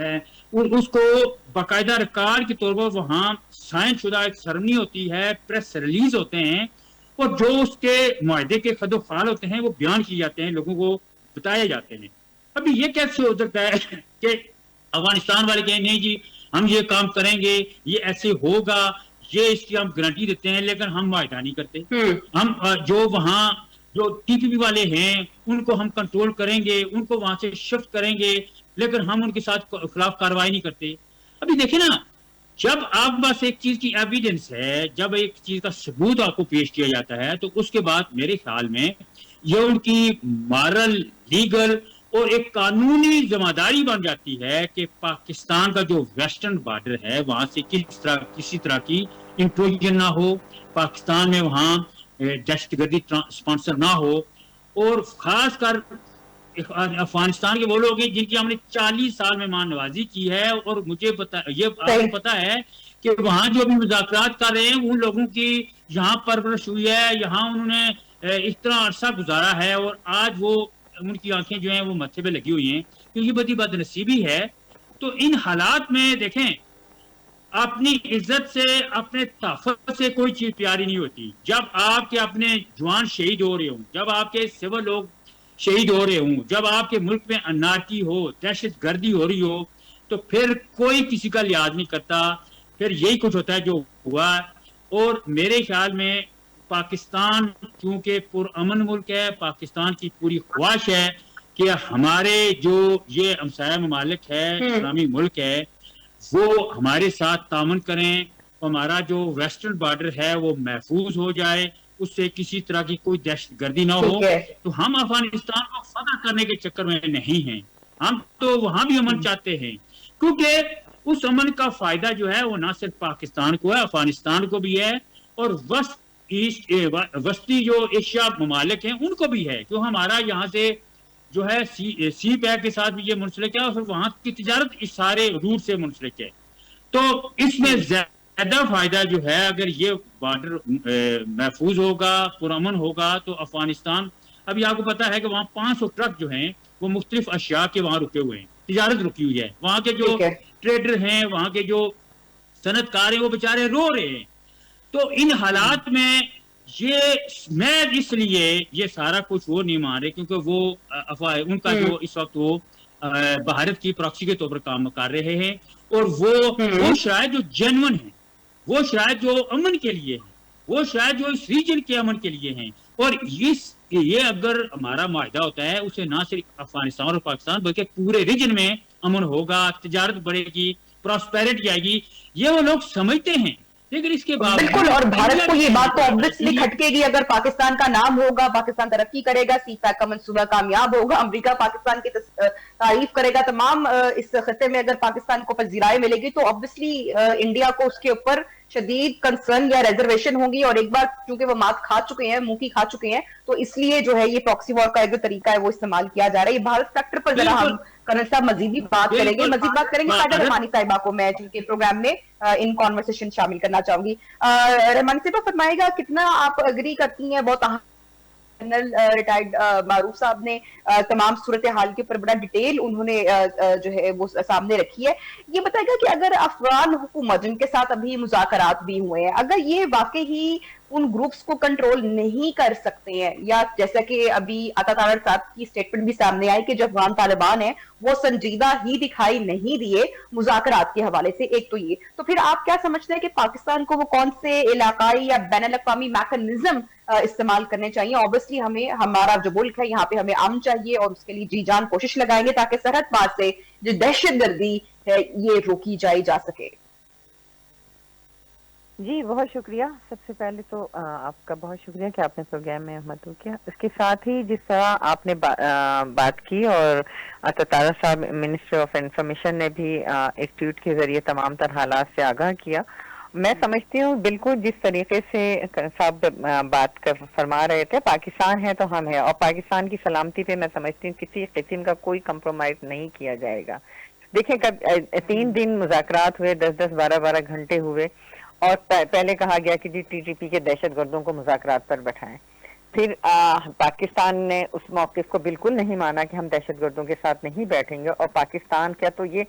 اس کو باقاعدہ ریکارڈ کے طور پر وہاں سائن شدہ ایک سرمنی ہوتی ہے، پریس ریلیز ہوتے ہیں، اور جو اس کے معاہدے کے خد و خال ہوتے ہیں وہ بیان کیے جاتے ہیں، لوگوں کو بتائے جاتے ہیں۔ ابھی یہ کیسے ہو سکتا ہے کہ افغانستان والے کہیں نہیں جی ہم یہ کام کریں گے، یہ ایسے ہوگا، یہ اس کی ہم گارنٹی دیتے ہیں، لیکن ہم معاہدہ نہیں کرتے۔ ہم جو وہاں جو ٹی پی پی والے ہیں ان کو ہم کنٹرول کریں گے، ان کو وہاں سے شفٹ کریں گے، لیکن ہم ان کے ساتھ خلاف کارروائی نہیں کرتے۔ ابھی دیکھیں نا، جب آپ بس ایک چیز کی ایویڈنس ہے، جب ایک چیز کا ثبوت آپ کو پیش کیا جاتا ہے، تو اس کے بعد میرے خیال میں یہ ان کی مارل، لیگل اور ایک قانونی ذمہ داری بن جاتی ہے کہ پاکستان کا جو ویسٹرن بارڈر ہے وہاں سے کسی طرح کی انٹروژن نہ ہو، پاکستان میں وہاں دہشت گردی اسپانسر نہ ہو، اور خاص کر افغانستان کے وہ لوگ ہیں جن کی ہم نے 40 سال میں مان نوازی کی ہے، اور مجھے یہ آپ کو پتا ہے کہ وہاں جو بھی مذاکرات کر رہے ہیں ان لوگوں کی یہاں پرورش ہوئی ہے، یہاں انہوں نے اس طرح عرصہ گزارا ہے، اور آج وہ ان کی آنکھیں جو ہیں وہ ماتھے پہ لگی ہوئی ہیں، تو یہ بڑی بد نصیبی ہے۔ تو ان حالات میں دیکھیں، اپنی عزت سے، اپنے طاقت سے کوئی چیز پیاری نہیں ہوتی۔ جب آپ کے اپنے جوان شہید ہو رہے ہوں، جب آپ کے سول لوگ شہید ہو رہے ہوں، جب آپ کے ملک میں انارکی ہو، دہشت گردی ہو رہی ہو، تو پھر کوئی کسی کا لحاظ نہیں کرتا، پھر یہی کچھ ہوتا ہے جو ہوا۔ اور میرے خیال میں پاکستان چونکہ پرامن ملک ہے، پاکستان کی پوری خواہش ہے کہ ہمارے جو یہ ہمسایہ ممالک ہے، اسلامی ملک ہے، وہ ہمارے ساتھ تعاون کریں، ہمارا جو ویسٹرن بارڈر ہے وہ محفوظ ہو جائے، اس سے کسی طرح کی کوئی دہشت گردی نہ ہو۔ تو ہم افغانستان کو فتح کرنے کے چکر میں نہیں ہیں، ہم تو وہاں بھی امن چاہتے ہیں، کیونکہ اس امن کا فائدہ جو ہے وہ نہ صرف پاکستان کو ہے، افغانستان کو بھی ہے، اور وسطی جو ایشیا ممالک ہیں ان کو بھی ہے، کیوں ہمارا یہاں سے جو ہے سی پیک کے ساتھ بھی یہ منسلک ہے، اور پھر وہاں کی تجارت اس سارے روٹ سے منسلک ہے۔ تو اس میں زیادہ فائدہ جو ہے اگر یہ بارڈر محفوظ ہوگا، پرامن ہوگا، تو افغانستان، ابھی آپ کو پتا ہے کہ وہاں 500 ٹرک جو ہیں وہ مختلف اشیاء کے وہاں رکے ہوئے ہیں، تجارت رکی ہوئی ہے، وہاں کے جو ٹریڈر ہیں، وہاں کے جو صنعت کار ہیں وہ بیچارے رو رہے ہیں۔ تو ان حالات میں میں اس لیے یہ سارا کچھ وہ نہیں مان رہے، کیونکہ وہ ان کا جو اس وقت وہ بھارت کی پراکسی کے طور پر کام کر رہے ہیں، اور وہ شاید جو جینون ہیں، وہ شاید جو امن کے لیے ہیں، وہ شاید جو اس ریجن کے امن کے لیے ہیں، اور یہ اگر ہمارا معاہدہ ہوتا ہے اسے نہ صرف افغانستان اور پاکستان بلکہ پورے ریجن میں امن ہوگا، تجارت بڑھے گی، پراسپیرٹی آئے گی، یہ وہ لوگ سمجھتے ہیں، لیکن اس کے بعد بالکل، اور بھارت کو یہ بات تو obviously کھٹکے گی اگر پاکستان کا نام ہوگا، پاکستان ترقی کرے گا، سی پیک کا منصوبہ کامیاب ہوگا، امریکہ پاکستان کی تعریف کرے گا، تمام اس خطے میں اگر پاکستان کو پذیرائی ملے گی تو obviously انڈیا کو اس کے اوپر شدید کنسرن یا ریزرویشن ہوں گی، اور ایک بار چونکہ وہ مات کھا چکے ہیں، منہ کی کھا چکے ہیں، تو اس لیے جو ہے یہ پراکسی وار کا ایک جو طریقہ ہے وہ استعمال کیا جا رہا ہے۔ یہ بھارت فیکٹر پر ذرا ہم کرنل صاحب مزید بھی بات کریں گے، قاعدہ رحمانی صاحبہ کو میں جن کے پروگرام میں ان کانورسیشن شامل کرنا چاہوں گی۔ رحمانی صاحبہ فرمائے گا کتنا آپ اگری کرتی ہیں، بہت جنرل ریٹائرڈ معروف صاحب نے تمام صورتحال کے اوپر بڑا ڈیٹیل انہوں نے جو ہے وہ سامنے رکھی ہے، یہ بتائے گا کہ اگر افغان حکومت جن کے ساتھ ابھی مذاکرات بھی ہوئے ہیں، اگر یہ واقعی ہی ان گروپس کو کنٹرول نہیں کر سکتے ہیں، یا جیسا کہ ابھی عطا طاہر صاحب کی سٹیٹمنٹ بھی سامنے آئی کہ جو افغان طالبان ہیں وہ سنجیدہ ہی دکھائی نہیں دیے مذاکرات کے حوالے سے، ایک تو یہ، تو پھر آپ کیا سمجھتے ہیں کہ پاکستان کو وہ کون سے علاقائی یا بین الاقوامی میکانزم استعمال کرنے چاہیے؟ اوبیسلی ہمیں، ہمارا جو ملک ہے یہاں پہ ہمیں امن چاہیے، اور اس کے لیے جی جان کوشش لگائیں گے تاکہ سرحد پار سے جو دہشت گردی ہے یہ روکی جا سکے۔ جی بہت شکریہ، سب سے پہلے تو آپ کا بہت شکریہ کہ آپ نے پروگرام میں مدعو کیا۔ اس کے ساتھ ہی جس طرح آپ نے بات کی، اور عطا طاہر صاحب منسٹر آف انفارمیشن نے بھی ایک ٹویٹ کے ذریعے تمام تر حالات سے آگاہ کیا، میں سمجھتی ہوں بالکل جس طریقے سے صاحب بات فرما رہے تھے، پاکستان ہے تو ہم ہیں، اور پاکستان کی سلامتی پہ میں سمجھتی ہوں کسی قسم کا کوئی کمپرومائز نہیں کیا جائے گا۔ دیکھیں 3 دن مذاکرات ہوئے، 10 12 گھنٹے ہوئے، اور پہلے کہا گیا کہ جی ٹی ٹی پی کے دہشت گردوں کو مذاکرات پر بٹھائیں۔ پھر پاکستان نے اس موقف کو بالکل نہیں مانا کہ ہم دہشت گردوں کے ساتھ نہیں بیٹھیں گے، اور پاکستان کا تو یہ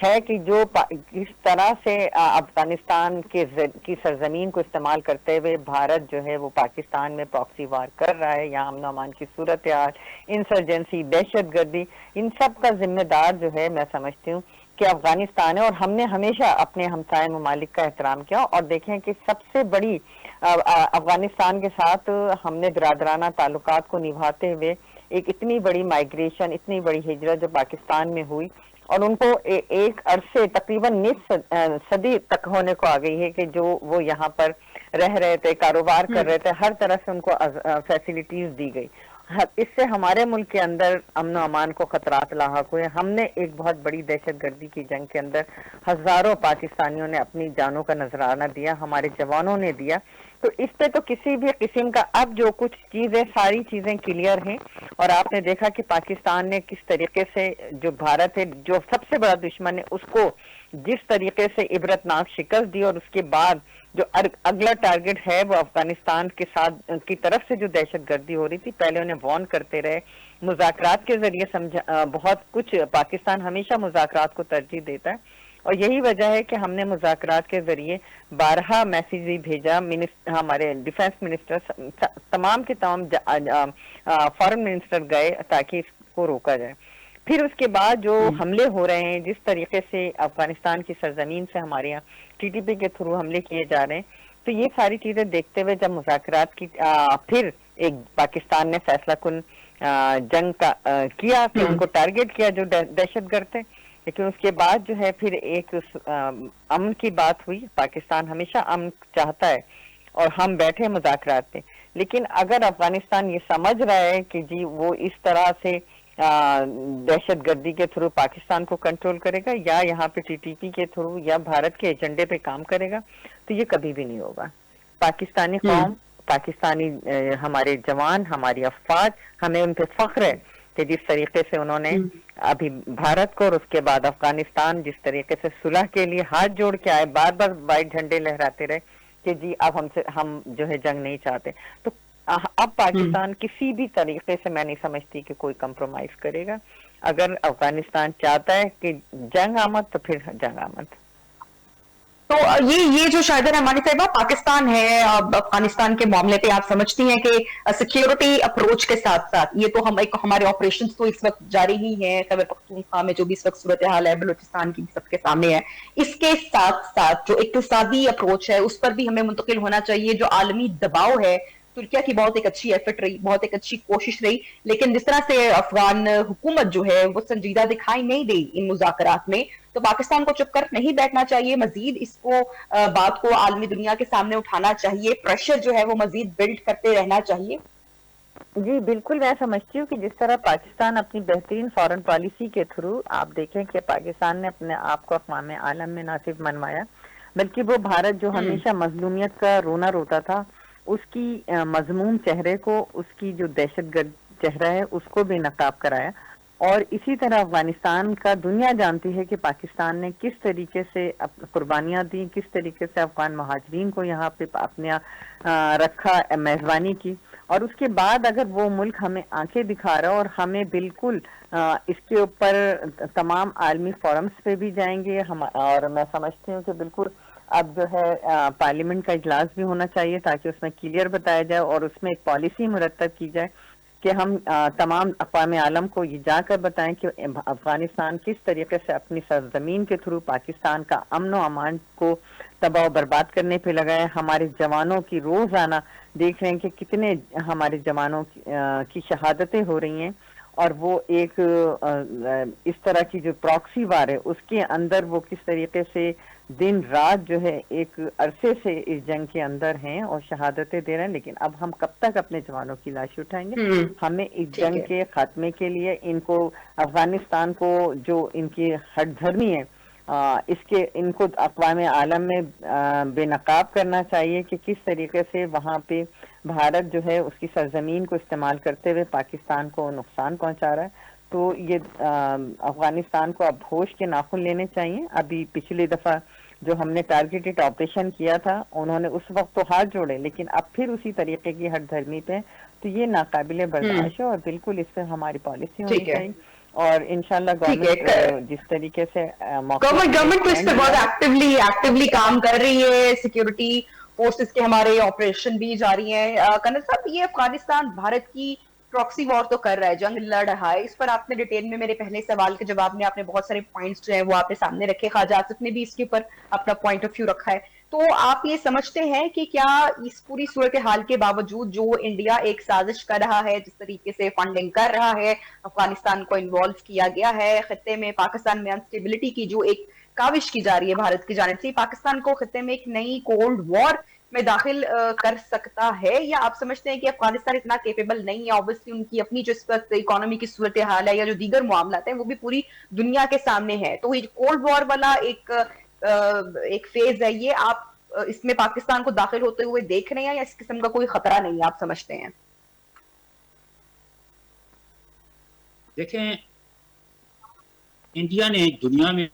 ہے کہ جو کس طرح سے افغانستان کی سرزمین کو استعمال کرتے ہوئے بھارت جو ہے وہ پاکستان میں پراکسی وار کر رہا ہے، یہاں امن و امان کی صورتحال، انسرجنسی، دہشت گردی، ان سب کا ذمہ دار جو ہے میں سمجھتی ہوں کہ افغانستان ہے، اور ہم نے ہمیشہ اپنے ہمسائے ممالک کا احترام کیا، اور دیکھیں کہ سب سے بڑی افغانستان کے ساتھ ہم نے برادرانہ تعلقات کو نبھاتے ہوئے ایک اتنی بڑی مائگریشن، اتنی بڑی ہجرت جو پاکستان میں ہوئی، اور ان کو ایک عرصے تقریباً نصف صدی تک ہونے کو آ گئی ہے کہ جو وہ یہاں پر رہ رہے تھے، کاروبار کر رہے تھے، ہر طرح سے ان کو فیسلٹیز دی گئی۔ اس سے ہمارے ملک کے اندر امن و امان کو خطرات لاحق ہوئے۔ ہم نے ایک بہت بڑی دہشت گردی کی جنگ کے اندر ہزاروں پاکستانیوں نے اپنی جانوں کا نذرانہ دیا، ہمارے جوانوں نے دیا، تو اس پہ تو کسی بھی قسم کا اب جو کچھ چیزیں ساری چیزیں کلیئر ہیں، اور آپ نے دیکھا کہ پاکستان نے کس طریقے سے جو بھارت ہے جو سب سے بڑا دشمن ہے اس کو جس طریقے سے عبرتناک شکست دی، اور اس کے بعد جو اگلا ٹارگٹ ہے وہ افغانستان کے ساتھ کی طرف سے جو دہشت گردی ہو رہی تھی، پہلے انہیں وارن کرتے رہے، مذاکرات کے ذریعے سمجھا بہت کچھ، پاکستان ہمیشہ مذاکرات کو ترجیح دیتا ہے، اور یہی وجہ ہے کہ ہم نے مذاکرات کے ذریعے بارہا میسیج بھی بھیجا، ہمارے ڈیفنس منسٹر تمام کے تمام فارن منسٹر گئے تاکہ اس کو روکا جائے۔ پھر اس کے بعد جو حملے ہو رہے ہیں، جس طریقے سے افغانستان کی سرزمین سے ہمارے یہاں ٹی ٹی پی کے تھرو حملے کیے جا رہے ہیں، تو یہ ساری چیزیں دیکھتے ہوئے جب مذاکرات کی پھر ایک پاکستان نے فیصلہ کن جنگ کا کیا کہ ان کو ٹارگٹ کیا جو دہشت گرد تھے، لیکن اس کے بعد جو ہے پھر ایک امن کی بات ہوئی۔ پاکستان ہمیشہ امن چاہتا ہے اور ہم بیٹھے مذاکرات پہ، لیکن اگر افغانستان یہ سمجھ رہا ہے کہ جی وہ اس طرح سے دہشت گردی کے تھرو پاکستان کو کنٹرول کرے گا یا یہاں پہ ٹی ٹی پی کے تھرو یا بھارت کے ایجنڈے پہ کام کرے گا، تو یہ کبھی بھی نہیں ہوگا۔ پاکستانی قوم، پاکستانی ہمارے جوان، ہماری افواج، ہمیں ان پہ فخر ہے کہ جس طریقے سے انہوں نے ابھی بھارت کو اور اس کے بعد افغانستان جس طریقے سے صلح کے لیے ہاتھ جوڑ کے آئے، بار بار وائٹ جھنڈے لہراتے رہے کہ جی اب ہم جو ہے جنگ نہیں چاہتے، تو اب پاکستان کسی بھی طریقے سے میں نہیں سمجھتی کہ کوئی کمپرومائز کرے گا۔ اگر افغانستان چاہتا ہے کہ جنگ آمد تو پھر جنگ آمد۔ تو یہ جو شاہدہ رحمانی صاحبہ پاکستان ہے افغانستان کے معاملے پہ، آپ سمجھتی ہیں کہ سیکیورٹی اپروچ کے ساتھ ساتھ یہ تو ہمارے آپریشنز تو اس وقت جاری ہی ہیں، خیبر پختونخوا میں جو بھی اس وقت صورتحال ہے، بلوچستان کی سب کے سامنے ہے، اس کے ساتھ ساتھ جو اقتصادی اپروچ ہے اس پر بھی ہمیں منتقل ہونا چاہیے۔ جو عالمی دباؤ ہے، ترکیہ کی بہت ایک اچھی ایفرٹ رہی، بہت ایک اچھی کوشش رہی، لیکن جس طرح سے افغان حکومت جو ہے وہ سنجیدہ دکھائی نہیں دی ان مذاکرات میں، تو پاکستان کو چپ کر نہیں بیٹھنا چاہیے، مزید اس کو بات کو عالمی دنیا کے سامنے اٹھانا چاہیے، پریشر جو ہے وہ مزید بلڈ کرتے رہنا چاہیے۔ جی بالکل، میں سمجھتی ہوں کہ جس طرح پاکستان اپنی بہترین فارن پالیسی کے تھرو، آپ دیکھیں کہ پاکستان نے اپنے آپ کو اقوام عالم میں نہ صرف منوایا بلکہ وہ بھارت جو ہمیشہ مظلومیت کا رونا روتا تھا، اس کی مضموم چہرے کو، اس کی جو دہشت گرد چہرہ ہے اس کو بے نقاب کرایا، اور اسی طرح افغانستان کا دنیا جانتی ہے کہ پاکستان نے کس طریقے سے قربانیاں دی، کس طریقے سے افغان مہاجرین کو یہاں پہ اپنے رکھا، میزبانی کی، اور اس کے بعد اگر وہ ملک ہمیں آنکھیں دکھا رہا اور ہمیں بالکل اس کے اوپر تمام عالمی فورمز پہ بھی جائیں گے، اور میں سمجھتی ہوں کہ بالکل اب جو ہے پارلیمنٹ کا اجلاس بھی ہونا چاہیے تاکہ اس میں کلیئر بتایا جائے اور اس میں ایک پالیسی مرتب کی جائے کہ ہم تمام اقوام عالم کو یہ جا کر بتائیں کہ افغانستان کس طریقے سے اپنی سرزمین کے تھرو پاکستان کا امن و امان کو تباہ و برباد کرنے پہ لگا ہے۔ ہمارے جوانوں کی روزانہ دیکھ رہے ہیں کہ کتنے ہمارے جوانوں کی شہادتیں ہو رہی ہیں، اور وہ ایک اس طرح کی جو پراکسی وار ہے اس کے اندر وہ کس طریقے سے دن رات جو ہے ایک عرصے سے اس جنگ کے اندر ہیں اور شہادتیں دے رہے ہیں، لیکن اب ہم کب تک اپنے جوانوں کی لاش اٹھائیں گے؟ ہمیں اس جنگ کے خاتمے کے لیے ان کو، افغانستان کو جو ان کی ہٹ دھرمی ہے، ان کو اقوام عالم میں بے نقاب کرنا چاہیے کہ کس طریقے سے وہاں پہ بھارت جو ہے اس کی سرزمین کو استعمال کرتے ہوئے پاکستان کو نقصان پہنچا رہا ہے۔ تو یہ افغانستان کو اب ہوش کے ناخن لینے چاہیے۔ ابھی پچھلی دفعہ جو ہم نے ٹارگیٹڈ آپریشن کیا تھا انہوں نے اس وقت تو ہاتھ جوڑے لیکن اب پھر اسی طریقے کی ہٹ دھرمی پہ، تو یہ ناقابل برداشت ہے اور بالکل اس پہ ہماری پالیسی ہونی ٹھیک ہے چاہیے اور انشاءاللہ ٹھیک ہے گورنمنٹ جس طریقے سے گورنمنٹ تو اس پہ بہت ایکٹیولی کام کر رہی ہے، سیکیورٹی فورسز کے ہمارے آپریشن بھی جاری ہیں۔ کنر صاحب، یہ افغانستان بھارت کی پراکسی وار تو کر رہا ہے، جنگ لڑ رہا ہے، اس پر آپ نے ڈیٹیل میں میرے پہلے سوال کے جواب میں آپ نے بہت سارے پوائنٹس جو ہیں وہ آپ نے سامنے رکھے، خواجہ آصف نے بھی اس کے اوپر اپنا پوائنٹ آف ویو رکھا ہے، تو آپ یہ سمجھتے ہیں کہ کیا اس پوری صورتحال کے باوجود جو انڈیا ایک سازش کر رہا ہے، جس طریقے سے فنڈنگ کر رہا ہے، افغانستان کو انوالو کیا گیا ہے، خطے میں پاکستان میں انسٹیبلٹی کی جو ایک کاوش کی جا رہی ہے بھارت کی جانب سے، پاکستان کو خطے میں ایک نئی کولڈ وار میں داخل کر سکتا ہے، یا آپ سمجھتے ہیں کہ افغانستان اتنا کیپیبل نہیں ہے؟ اوبویسلی ان کی اپنی جو اس وقت اکانومی کی صورتحال ہے یا جو دیگر معاملات ہیں وہ بھی پوری دنیا کے سامنے ہے، تو یہ کولڈ وار والا ایک فیز ہے، یہ آپ اس میں پاکستان کو داخل ہوتے ہوئے دیکھ رہے ہیں یا اس قسم کا کوئی خطرہ نہیں ہے آپ سمجھتے ہیں؟ دیکھیں، انڈیا نے دنیا میں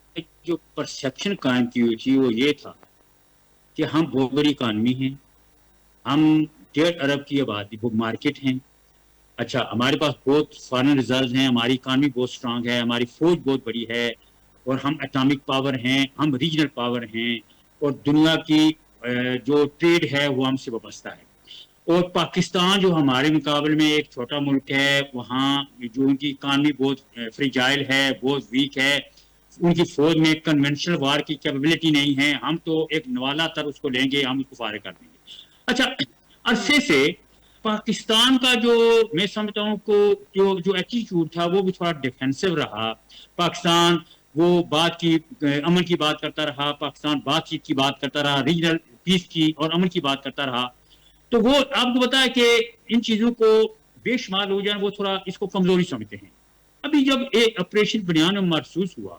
جو پرسیپشن قائم کی ہوئی تھی وہ یہ تھا کہ ہم بہت بڑی اکانومی ہیں، ہم 1.5 ارب کی آبادی مارکیٹ ہیں، اچھا ہمارے پاس بہت فارن ریزرو ہیں، ہماری اکانومی بہت اسٹرانگ ہے، ہماری فوج بہت بڑی ہے اور ہم اٹامک پاور ہیں، ہم ریجنل پاور ہیں اور دنیا کی جو ٹریڈ ہے وہ ہم سے وابستہ ہے، اور پاکستان جو ہمارے مقابلے میں ایک چھوٹا ملک ہے، وہاں جو ان کی اکانومی بہت فریجائل ہے، بہت ویک ہے، ان کی فوج میں کنونشنل وار کی کیپیبلٹی نہیں ہے، ہم تو ایک نوالا تر اس کو لیں گے، ہم اس کو فارغ کر دیں گے۔ اچھا عرصے سے پاکستان کا جو میں سمجھتا ہوں کہ جو ایٹیٹیوڈ تھا وہ بھی تھوڑا ڈیفینسو رہا، پاکستان وہ بات کی امن کی بات کرتا رہا، پاکستان بات چیت کی بات کرتا رہا، ریجنل پیس کی اور امن کی بات کرتا رہا، تو وہ آپ کو بتایا کہ ان چیزوں کو بے شمار ہو جائیں وہ تھوڑا اس کو کمزوری سمجھتے ہیں۔ ابھی جب ایک آپریشن بنیان میں محسوس ہوا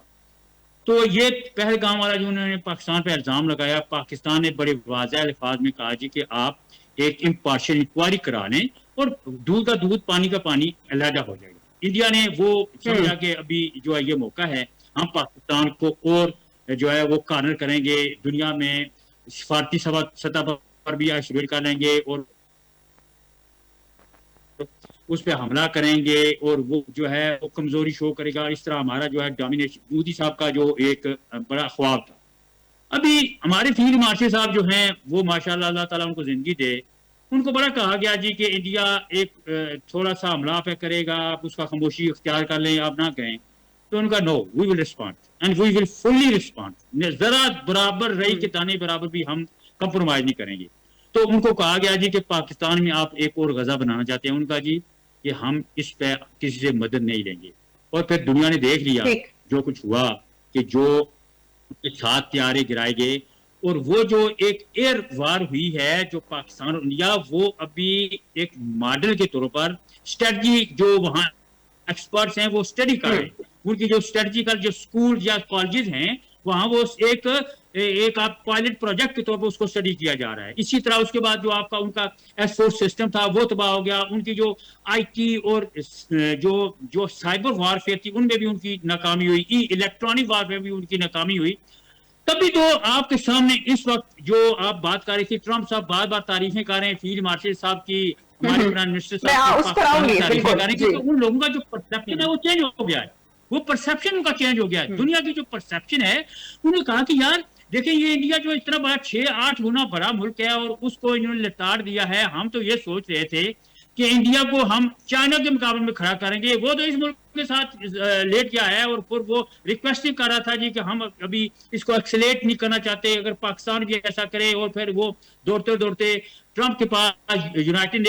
تو یہ پہلگام والا جو انہوں نے پاکستان پہ الزام لگایا، پاکستان نے بڑے واضح الفاظ میں کہا جی کہ آپ ایک امپارشل انکوائری کرا لیں اور دودھ کا دودھ پانی کا پانی علیحدہ ہو جائے گا۔ انڈیا نے وہ سمجھا کہ ابھی جو ہے یہ موقع ہے، ہم پاکستان کو اور جو ہے وہ کارنر کریں گے، دنیا میں سفارتی سطح پر بھی آئسولیٹ کر لیں گے اور اس پہ حملہ کریں گے اور وہ جو ہے وہ کمزوری شو کرے گا، اس طرح ہمارا جو ہے ڈومینیشن مودی صاحب کا جو ایک بڑا خواب تھا۔ ابھی ہمارے فیلڈ مارشل صاحب جو ہیں وہ ماشاءاللہ اللہ تعالیٰ ان کو زندگی دے، ان کو بڑا کہا گیا جی کہ انڈیا ایک تھوڑا سا حملہ پہ کرے گا، آپ اس کا خاموشی اختیار کر لیں، آپ نہ کہیں، تو ان کا no we will respond and we will fully respond, ذرا برابر رہی کے دانے برابر بھی ہم کمپرومائز نہیں کریں گے۔ تو ان کو کہا گیا جی کہ پاکستان میں آپ ایک اور غزہ بنانا چاہتے ہیں، ان کا جی کہ ہم اس پہ کسی سے مدد نہیں لیں گے، اور پھر دنیا نے دیکھ لیا جو کچھ ہوا کہ جو 7 طیارے گرائے گئے، اور وہ جو ایک ایئر وار ہوئی ہے جو پاکستان اور انڈیا، وہ ابھی ایک ماڈل کے طور پر اسٹریٹجی جو وہاں ایکسپرٹس ہیں وہ اسٹڈی کر رہے ہیں، ان کی جو اسٹریٹجیکل جو اسکول یا کالجز ہیں وہاں وہ ایک آپ پائلٹ پروجیکٹ کے طور پر اس کو اسٹڈی کیا جا رہا ہے۔ اسی طرح اس کے بعد جو آپ کا ان کا ایس فورس سسٹم تھا وہ تباہ ہو گیا، ان کی جو آئی ٹی اور جو سائبر وارفیئر تھی ان میں بھی ان کی ناکامی ہوئی، الیکٹرانک وارفیئر بھی ان کی ناکامی ہوئی۔ تبھی تو آپ کے سامنے اس وقت جو آپ بات کر رہی تھی، ٹرمپ صاحب بار بار تعریفیں کر رہے ہیں فیلڈ مارشل صاحب کی، ہمارے پرائم منسٹر صاحب کی پاکستان کی تعریفیں کر رہے ہیں، کیونکہ ان لوگوں کا جو پرسیپشن ہے وہ چینج ہو گیا ہے، وہ پرسیپشن ان کا چینج ہو گیا ہے، دنیا کی جو پرسیپشن ہے انہوں نے کہا کہ یار دیکھیں یہ انڈیا جو اتنا بڑا 6-8 گنا بڑا ملک ہے اور اس کو انہوں نے لتاڑ دیا ہے، ہم تو یہ سوچ رہے تھے کہ انڈیا کو ہم چائنا کے مقابلے میں کھڑا کریں گے، وہ تو اس ملک کے ساتھ لیٹ گیا ہے اور پھر وہ ریکویسٹ کر رہا تھا جی کہ ہم ابھی اس کو ایکسلیٹ نہیں کرنا چاہتے، اگر پاکستان بھی ایسا کرے، اور پھر وہ دوڑتے دوڑتے ٹرمپ کے پاس یونائٹڈ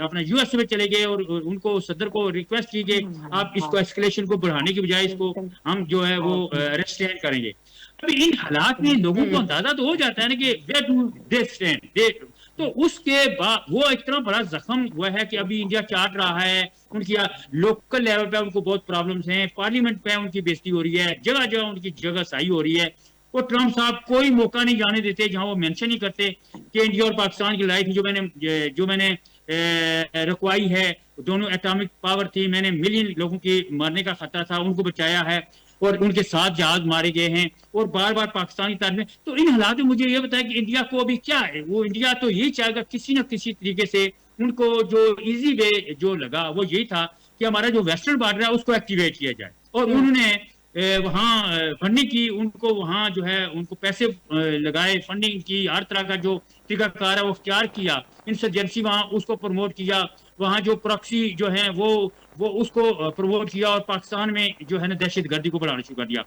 اپنا یو ایس میں چلے گئے اور ان کو صدر کو ریکویسٹ کی کہ آپ اس کو ایسکلیشن کو بڑھانے کی بجائے اس کو ہم جو ہے وہ ریسٹرین کریں گے۔ ابھی ان حالات میں لوگوں کو اندازہ تو ہو جاتا ہے نا کہ ویئر ڈو دے اسٹینڈ، تو اس کے بعد وہ اتنا بڑا زخم ہوا ہے کہ ابھی انڈیا چاٹ رہا ہے، ان کی لوکل لیول پہ ان کو بہت پرابلمس ہیں، پارلیمنٹ پہ ان کی بےزتی ہو رہی ہے، جگہ جگہ ان کی جگہ سائی ہو رہی ہے، اور ٹرمپ صاحب کوئی موقع نہیں جانے دیتے جہاں وہ مینشن ہی کرتے کہ انڈیا اور پاکستان کی لڑائی تھی جو میں نے رکوائی ہے، دونوں ایٹامک پاور تھی، میں نے ملین لوگوں کی مرنے کا خطرہ تھا، ان کو بچایا ہے، اور ان کے 7 جہاز مارے گئے ہیں اور بار بار پاکستانی تعلیم. تو ان حالات میں مجھے یہ بتایا کہ انڈیا کو ابھی کیا ہے, وہ انڈیا تو یہی چاہے گا کسی نہ کسی طریقے سے, ان کو جو ایزی وے جو لگا وہ یہی تھا کہ ہمارا جو ویسٹرن بارڈر ہے اس کو ایکٹیویٹ کیا جائے, اور انہوں نے وہاں فنڈنگ کی, ان کو وہاں جو ہے ان کو پیسے لگائے, فنڈنگ کی, ہر طرح کا جو طریقہ کار ہے وہ اختیار کیا, انسرجنسی وہاں اس کو پروموٹ کیا, وہاں جو پراکسی جو ہیں وہ اس کو پروموٹ کیا, اور پاکستان میں جو ہے نا دہشت گردی کو بڑھانا شروع کر دیا.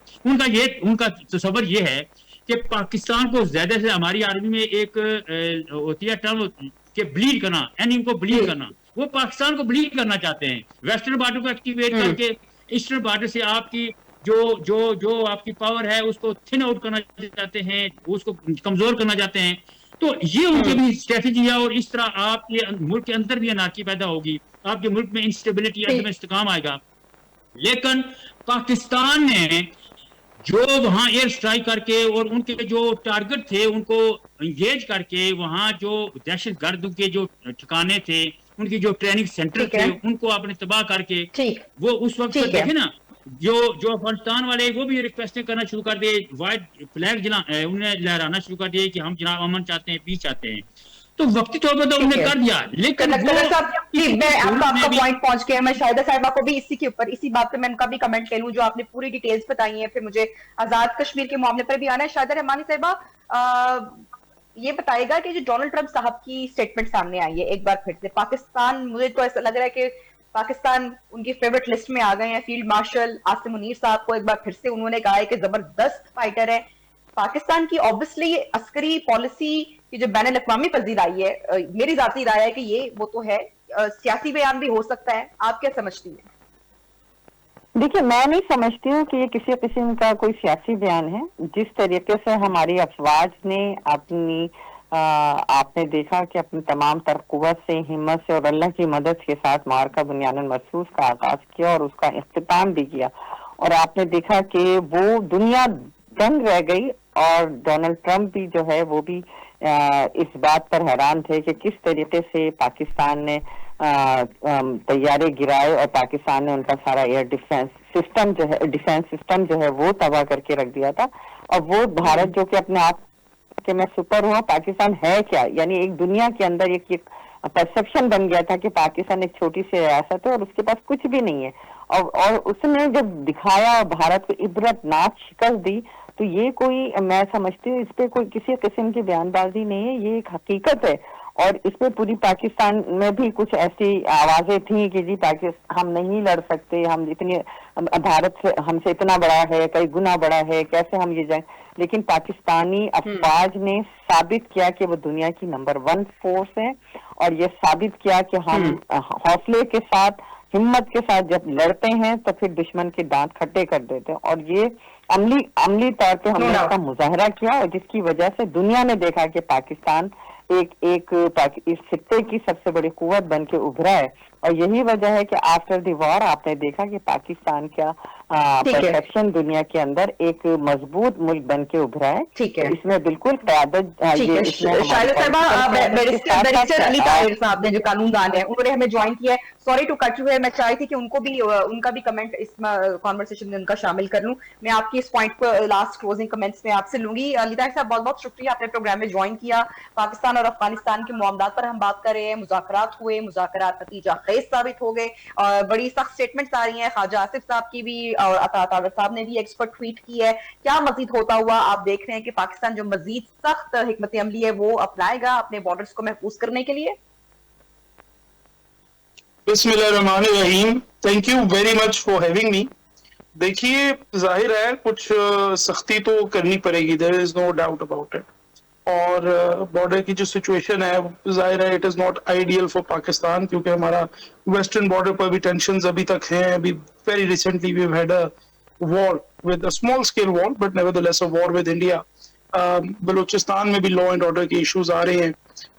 ان کا تصور یہ ہے کہ پاکستان کو زیادہ سے, ہماری آرمی میں ایک ہوتی ہے ٹرم کہ بلیڈ کرنا, اینیم کو بلیڈ کرنا, وہ پاکستان کو بلیڈ کرنا چاہتے ہیں, ویسٹرن بارڈر کو ایکٹیویٹ کر کے ایسٹرن بارڈر سے آپ کی جو آپ کی پاور ہے اس کو تھن آؤٹ کرنا چاہتے ہیں, اس کو کمزور کرنا چاہتے ہیں. تو یہ ان کی بھی اسٹریٹجی ہے, اور اس طرح آپ کے ملک کے اندر بھی انارکی پیدا ہوگی, آپ کے ملک میں انسٹیبلٹی, عدم استحکام آئے گا. لیکن پاکستان نے جو وہاں ایئر اسٹرائک کر کے اور ان کے جو ٹارگٹ تھے ان کو انگیج کر کے, وہاں جو دہشت گرد کے جو ٹھکانے تھے, ان کی جو ٹریننگ سینٹر تھے, ان کو آپ نے تباہ کر کے, وہ اس وقت دیکھیں نا جو افغانستان والے وہ بھی ریکویسٹیں کرنا شروع کر دیے, وائٹ فلیگ انہوں نے لہرانا شروع کر دیے کہ ہم جناب امن چاہتے ہیں, پیس چاہتے ہیں. تو وقتی طور پر تو انہوں نے کر دیا, لیکن میں آپ کا پوائنٹ پہنچ گیا. میں شاہدہ صاحبہ کو بھی اسی کے اوپر اسی بات پہ میں ان کا بھی کمنٹ لے لوں, جو آپ نے پوری ڈیٹیلز بتائی ہیں, پھر مجھے آزاد کشمیر کے معاملے پر بھی آنا ہے. شاہدہ رحمانی صاحبہ یہ بتائے گا کہ جو ڈونلڈ ٹرمپ صاحب کی سٹیٹمنٹ سامنے آئی ہے ایک بار پھر سے, پاکستان, مجھے تو ایسا لگ رہا ہے کہ پاکستان ان کی فیورٹ لسٹ میں آ گئے ہیں. فیلڈ مارشل عاصم منیر صاحب کو ایک بار پھر سے انہوں نے کہا ہے کہ زبردست فائٹر ہے. پاکستان کی آبویسلی عسکری پالیسی کی جو بین الاقوامی پذیر آئی ہے, میری ذاتی رائے ہے کہ یہ وہ تو ہے, سیاسی بیان بھی ہو سکتا ہے. آپ کیا سمجھتی ہیں؟ دیکھیے, میں نہیں سمجھتی ہوں کہ یہ کسی قسم کا کوئی سیاسی بیان ہے. جس طریقے سے ہماری افواج نے اپنی آپ نے دیکھا کہ اپنی تمام تر قوت سے, ہمت سے اور اللہ کی مدد کے ساتھ معرکہ بنیان مرصوص کا آغاز کیا اور اس کا اختتام بھی کیا, اور آپ نے دیکھا کہ وہ دنیا دنگ رہ گئی, اور ڈونلڈ ٹرمپ بھی جو ہے وہ بھی اس بات پر حیران تھے کہ کس طریقے سے پاکستان نے طیارے گرائے, اور پاکستان نے ان کا سارا ایئر ڈیفنس سسٹم جو ہے وہ تباہ کر کے رکھ دیا تھا. اور وہ بھارت جو کہ اپنے آپ کہ میں سپر ہوں, پاکستان ہے کیا, یعنی ایک دنیا کے اندر ایک پرسپشن بن گیا تھا کہ پاکستان ایک چھوٹی سی ریاست ہے اور اس کے پاس کچھ بھی نہیں ہے. اور اس نے جب دکھایا بھارت کو عبرت ناک شکست دی, تو یہ کوئی, میں سمجھتی ہوں اس پہ کوئی کسی قسم کی بیان بازی نہیں ہے, یہ ایک حقیقت ہے. اور اس پہ پوری پاکستان میں بھی کچھ ایسی آوازیں تھیں کہ جی ہم نہیں لڑ سکتے, ہم اتنی, بھارت سے ہم سے اتنا بڑا ہے, کئی گنا بڑا ہے, کیسے ہم یہ جائیں. لیکن پاکستانی افواج نے ثابت کیا کہ وہ دنیا کی نمبر 1 فورس ہے, اور یہ ثابت کیا کہ ہم حوصلے کے ساتھ, ہمت کے ساتھ جب لڑتے ہیں تو پھر دشمن کے دانت کھٹے کر دیتے ہیں. اور یہ عملی طور پہ ہم نے اس کا مظاہرہ کیا, اور جس کی وجہ سے دنیا نے دیکھا کہ پاکستان اس خطے کی سب سے بڑی قوت بن کے ابھرا ہے. اور یہی وجہ ہے کہ آفٹر دی وار آپ نے دیکھا کہ پاکستان کا پرسپشن دنیا کے اندر ایک مضبوط ملک بن کے ابھرا ہے. اس میں بالکل قیادت, شاہدہ صاحبہ, بیرسٹر علی طاہر صاحب نے جو قانون دان ہے انہوں نے ہمیں جوائن کیا ہے. سوری ٹو کٹ یو ہے, میں چاہتی تھی کہ ان کا بھی کمنٹ اس کانورسیشن میں ان کا شامل کر لوں. میں آپ کی اس پوائنٹ کو لاسٹ کلوزنگ کمنٹس میں آپ سے لوں گی. علی طاہر صاحب بہت بہت شکریہ, آپ نے پروگرام میں جوائن کیا. پاکستان اور افغانستان کے معاملات پر ہم بات کر رہے ہیں, مذاکرات ہوئے, مذاکرات نتیجہ خیز ثابت ہو گئے, اور بڑی سخت سٹیٹمنٹس آ رہی ہیں. خواجہ آصف صاحب کی بھی اور عطا طاہر صاحب نے بھی ایکسپرٹ ٹویٹ کی ہے. کیا مزید ہوتا ہوا آپ دیکھ رہے ہیں کہ پاکستان جو مزید سخت حکمت عملی ہے وہ اپنائے گا اپنے بارڈرز کو محفوظ کرنے کے لیے؟ بسم اللہ الرحمن الرحیم. Thank you very much for having me. دیکھیے, ظاہر ہے کچھ سختی تو کرنی پڑے گی, دیر از نو ڈاؤٹ اباؤٹ اٹ. اور بارڈر کی جو سچویشن ہے ظاہر ہے it is not ideal for Pakistan, کیونکہ ہمارا ویسٹرن بارڈر پر بھی ٹینشنز ابھی تک ہیں. ابھی very recently we had a war with a small scale war, but nevertheless a war with India. Balochistan میں بھی لا اینڈ آرڈر کے ایشوز آ رہے ہیں.